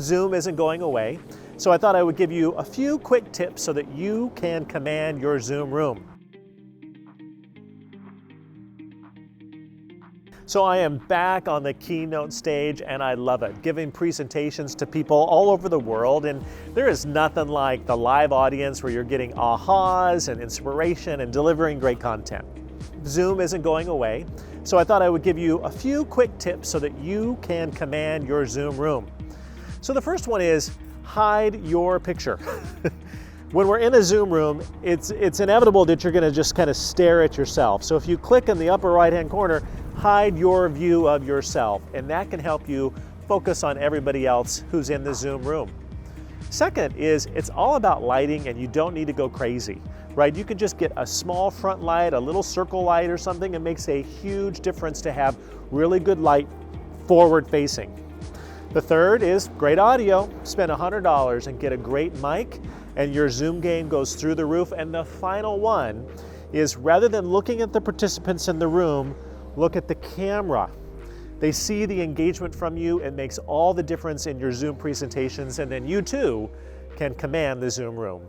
Zoom isn't going away, so I thought I would give you a few quick tips so that you can command your Zoom room. So I am back on the keynote stage and I love it, giving presentations to people all over the world, and there is nothing like the live audience where you're getting ahas and inspiration and delivering great content. Zoom isn't going away, so I thought I would give you a few quick tips so that you can command your Zoom room. So the first one is hide your picture. When we're in a Zoom room, it's inevitable that you're going to just kind of stare at yourself. So if you click in the upper right-hand corner, hide your view of yourself, and that can help you focus on everybody else who's in the Zoom room. Second is it's all about lighting, and you don't need to go crazy, right? You can just get a small front light, a little circle light or something. It makes a huge difference to have really good light forward facing. The third is great audio. Spend $100 and get a great mic, and your Zoom game goes through the roof. And the final one is, rather than looking at the participants in the room, look at the camera. They see the engagement from you. It makes all the difference in your Zoom presentations, and then you too can command the Zoom room.